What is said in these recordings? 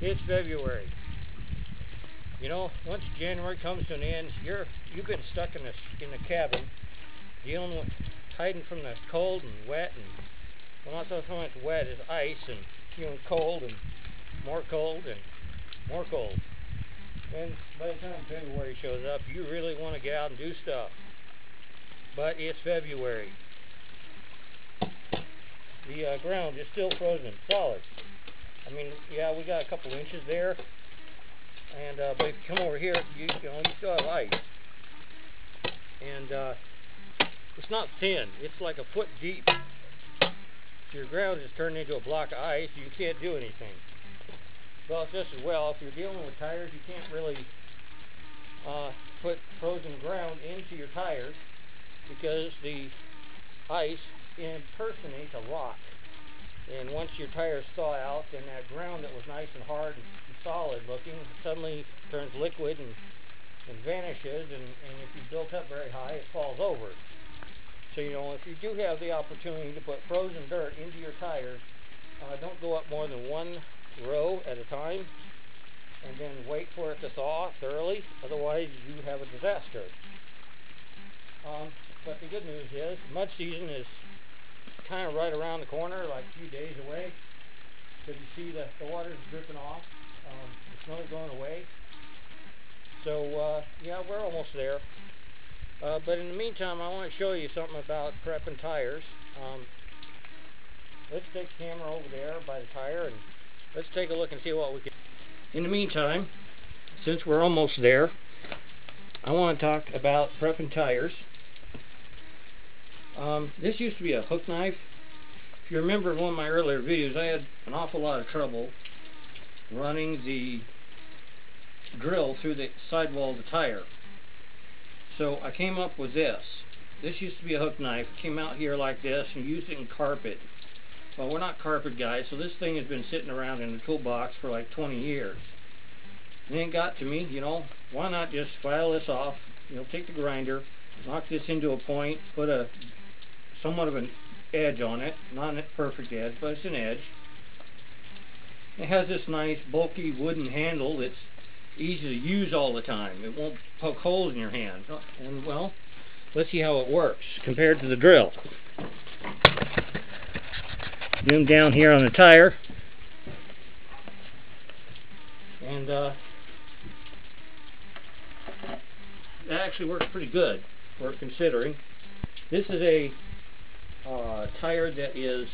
It's February. You know, once January comes to an end, you've been stuck in the cabin, dealing with hiding from the cold and wet, and well, not so much wet as ice, and cold and more cold and more cold. And by the time February shows up, you really want to get out and do stuff. But it's February. The ground is still frozen solid. I mean, yeah, we got a couple inches there, and but if you come over here, you still have ice, and it's not thin. It's like a foot deep. Your ground is turned into a block of ice. You can't do anything. Well, it's just as well if you're dealing with tires. You can't really put frozen ground into your tires because the ice impersonates a rock. And once your tires thaw out, then that ground that was nice and hard and solid looking suddenly turns liquid and vanishes, and if you built up very high, it falls over. So, if you do have the opportunity to put frozen dirt into your tires, don't go up more than one row at a time, and then wait for it to thaw thoroughly, otherwise you have a disaster. But the good news is, mud season is kind of right around the corner, like a few days away, because you see the water's dripping off, the snow's going away. So yeah, we're almost there. But in the meantime, I want to show you something about prepping tires. Let's take the camera over there by the tire, and let's take a look and see what we can. In the meantime, since we're almost there, I want to talk about prepping tires. This used to be a hook knife. If you remember in one of my earlier videos, I had an awful lot of trouble running the drill through the sidewall of the tire. So I came up with this. This used to be a hook knife. It came out here like this, and used it in carpet. Well, we're not carpet guys, so this thing has been sitting around in the toolbox for like 20 years. And then it got to me, why not just file this off, take the grinder, knock this into a point, put somewhat of an edge on it, not a perfect edge, but it's an edge. It has this nice bulky wooden handle that's easy to use all the time. It won't poke holes in your hand. And well, let's see how it works compared to the drill. Zoom down here on the tire, and that actually works pretty good for considering. This is a tire that is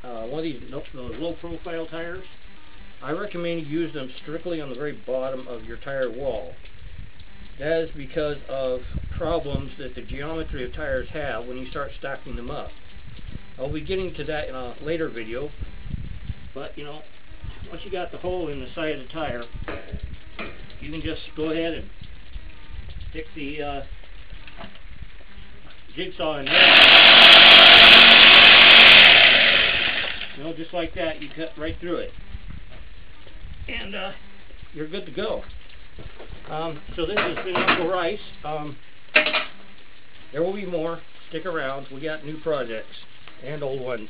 one of these those low profile tires. I recommend you use them strictly on the very bottom of your tire wall. That is because of problems that the geometry of tires have when you start stacking them up. I'll be getting to that in a later video, but once you got the hole in the side of the tire, you can just go ahead and stick the jigsaw in there. Just like that, you cut right through it, and you're good to go. So this has been Uncle Rice. There will be more. Stick around. We got new projects and old ones.